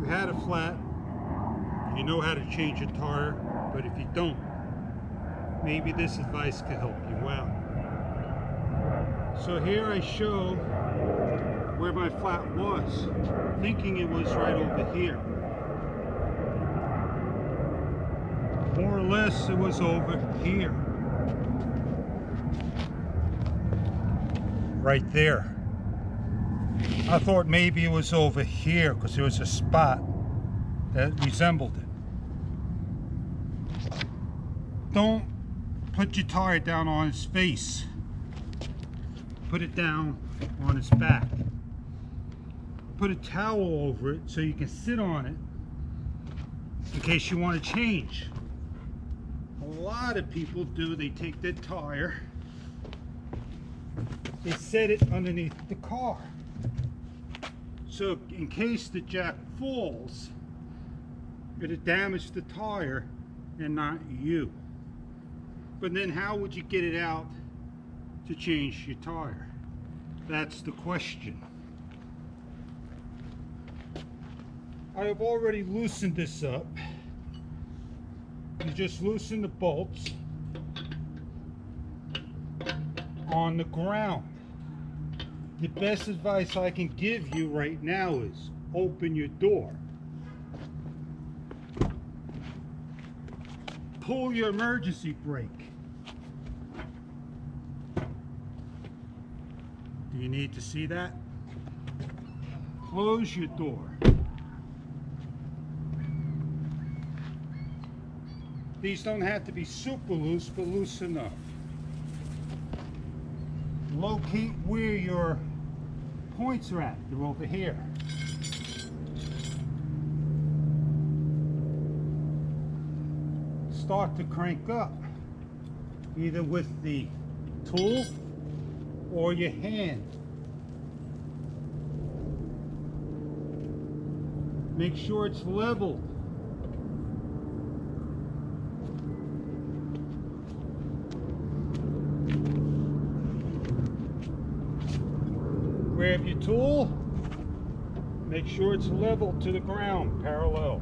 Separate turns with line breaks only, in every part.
you had a flat, you know how to change a tire, but if you don't, maybe this advice could help you out. So here I show where my flat was, thinking it was right over here. More or less it was over here. Right there. I thought maybe it was over here because there was a spot that resembled it. Don't put your tire down on its face. Put it down on its back. Put a towel over it so you can sit on it in case you want to change. A lot of people do, they take their tire, they set it underneath the car. So in case the jack falls, it'll damage the tire and not you. But then how would you get it out to change your tire? That's the question. I have already loosened this up. You just loosen the bolts on the ground. The best advice I can give you right now is open your door. Pull your emergency brake. Do you need to see that? Close your door. These don't have to be super loose, but loose enough. Locate where your points are at. They're over here. Start to crank up, either with the tool or your hand. Make sure it's level. Grab your tool, make sure it's level to the ground, parallel.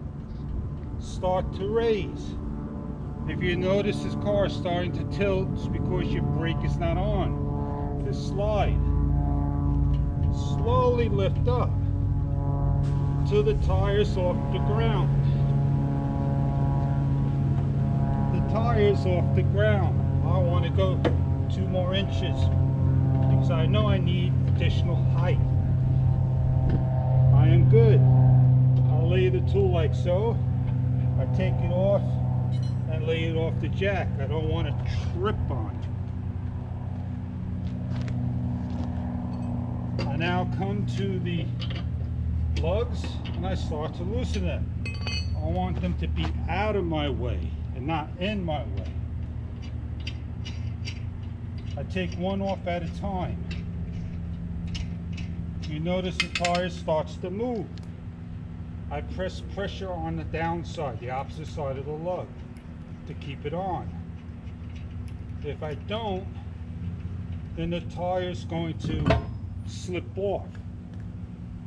Start to raise. If you notice this car is starting to tilt, it's because your brake is not on. Just slide. Slowly lift up till the tire's off the ground. The tire's off the ground. I want to go 2 more inches because I know I need additional height. I am good. I'll lay the tool like so. I take it off and lay it off the jack. I don't want to trip on it. I now come to the lugs and I start to loosen them. I want them to be out of my way and not in my way. I take one off at a time. You notice the tire starts to move. I press pressure on the downside, the opposite side of the lug, to keep it on. If I don't, then the tire is going to slip off.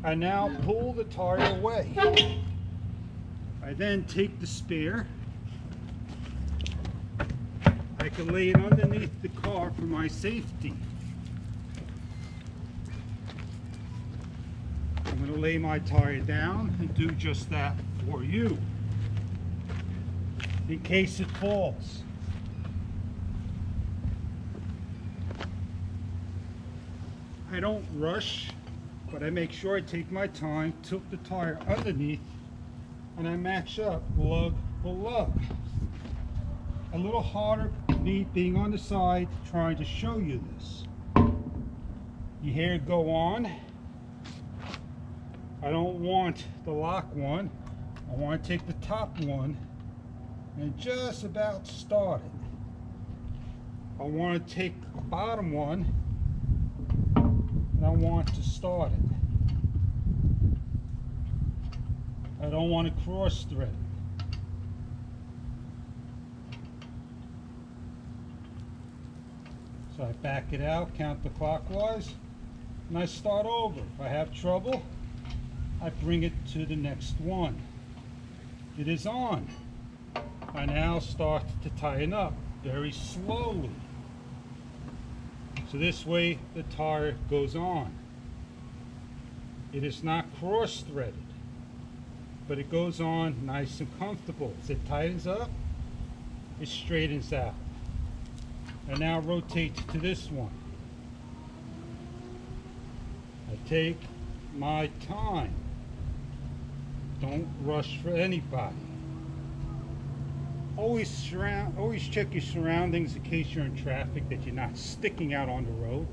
I now pull the tire away. I then take the spare. I can lay it underneath the car for my safety. I'm going to lay my tire down and do just that for you, in case it falls. I don't rush, but I make sure I take my time, tilt the tire underneath, and I match up lug for lug. A little harder, me being on the side, trying to show you this. You hear it go on. I don't want the lock one. I want to take the top one and just about start it. I want to take the bottom one and I want to start it. I don't want to cross thread. So I back it out counterclockwise and I start over. If I have trouble, I bring it to the next one. It is on. I now start to tighten up very slowly. So this way the tire goes on. It is not cross-threaded, but it goes on nice and comfortable. As it tightens up, it straightens out. And now rotate to this one. I take my time. Don't rush for anybody. Always check your surroundings in case you're in traffic, that you're not sticking out on the road.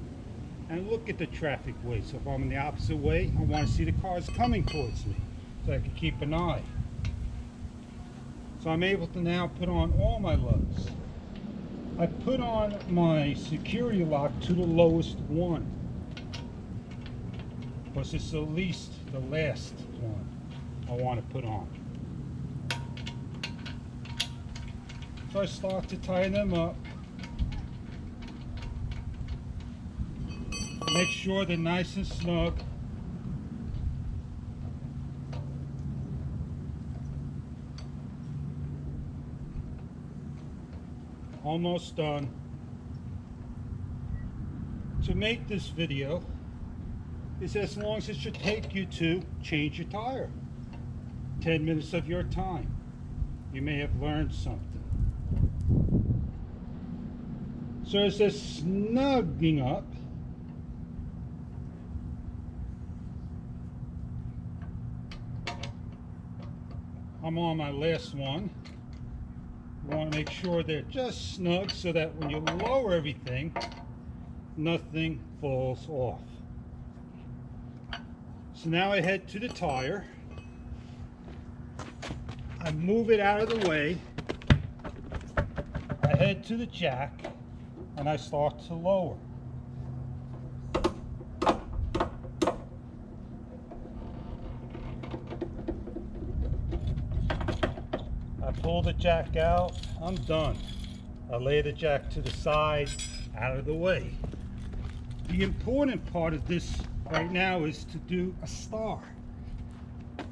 And look at the traffic way. So if I'm in the opposite way, I want to see the cars coming towards me, so I can keep an eye. So I'm able to now put on all my lugs. I put on my security lock to the lowest one, because it's at least the last one I want to put on. So I start to tighten them up. Make sure they're nice and snug. Almost done. To make this video is as long as it should take you to change your tire. 10 minutes of your time. You may have learned something. So as they're snugging up, I'm on my last one. I want to make sure they're just snug so that when you lower everything, nothing falls off. So now I head to the tire. I move it out of the way. I head to the jack and I start to lower. I pull the jack out, I'm done. I lay the jack to the side, out of the way. The important part of this right now is to do a star.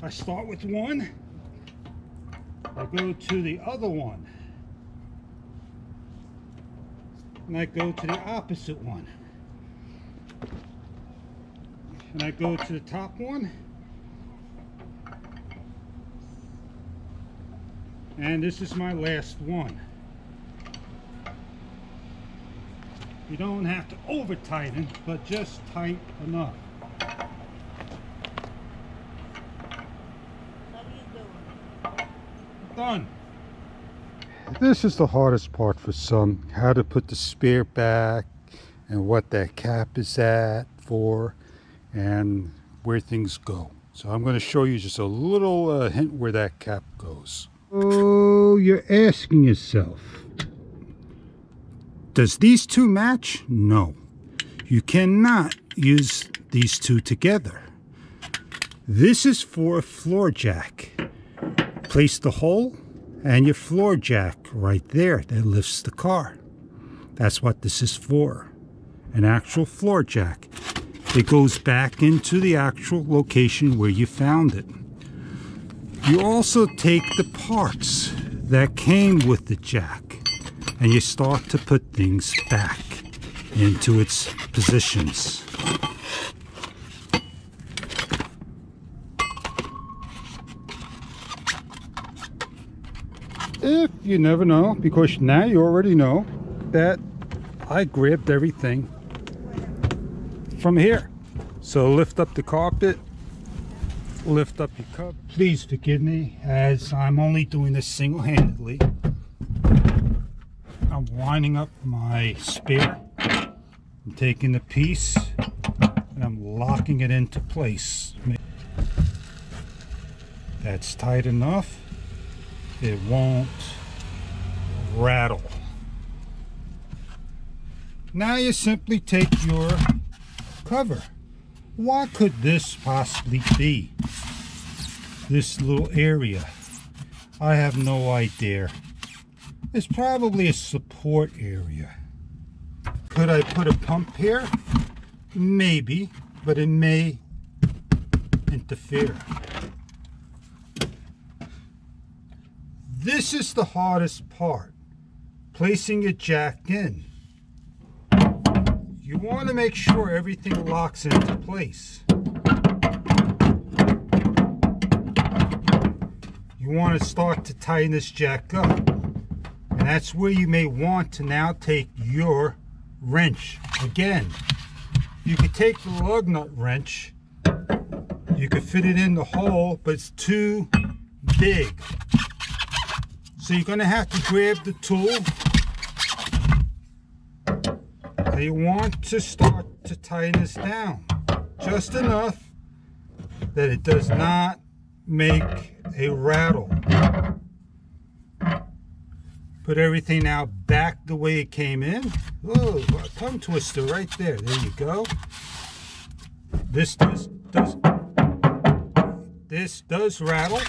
I start with one, I go to the other one, and I go to the opposite one, and I go to the top one, and this is my last one. You don't have to over tighten, but just tight enough.
What are you doing?
Done. This is the hardest part for some, how to put the spare back and what that cap is at for and where things go. So I'm going to show you just a little hint where that cap goes. Oh, you're asking yourself, does these two match? No. You cannot use these two together. This is for a floor jack. Place the hole and your floor jack right there that lifts the car. That's what this is for. An actual floor jack. It goes back into the actual location where you found it. You also take the parts that came with the jack and you start to put things back into its positions. If you never know, because now you already know that I grabbed everything from here. So lift up the carpet, lift up your cup. Please forgive me as I'm only doing this single-handedly. I'm winding up my spare. I'm taking the piece and I'm locking it into place. That's tight enough. It won't rattle. Now you simply take your cover. What could this possibly be? This little area? I have no idea. It's probably a support area. Could I put a pump here? Maybe, but it may interfere. This is the hardest part, placing your jack in. You want to make sure everything locks into place. You want to start to tighten this jack up. And that's where you may want to now take your wrench. Again, you could take the lug nut wrench. You could fit it in the hole, but it's too big. So you're going to have to grab the tool. And you want to start to tighten this down. Just enough that it does not make a rattle. Put everything now back the way it came in. Oh, a tongue twister right there. There you go. This does rattle.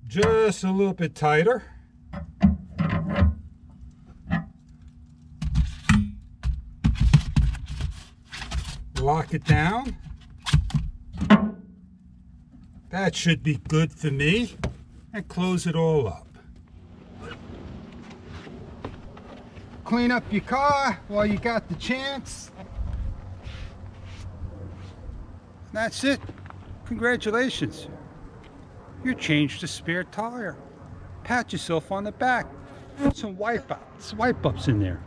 Just a little bit tighter. Lock it down. That should be good for me. And close it all up. Clean up your car while you got the chance. That's it. Congratulations. You changed the spare tire. Pat yourself on the back. Put some wipe ups in there.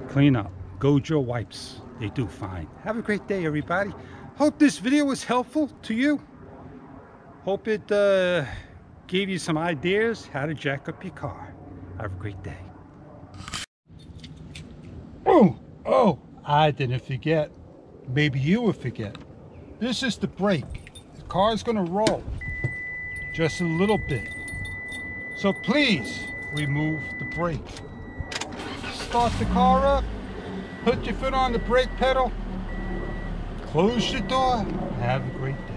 Clean up. Gojo wipes. They do fine. Have a great day, everybody. Hope this video was helpful to you. Hope it gave you some ideas how to jack up your car. Have a great day. Oh, I didn't forget. Maybe you will forget. This is the brake. The car's gonna roll just a little bit. So please remove the brake. Start the car up, put your foot on the brake pedal, close your door, and have a great day.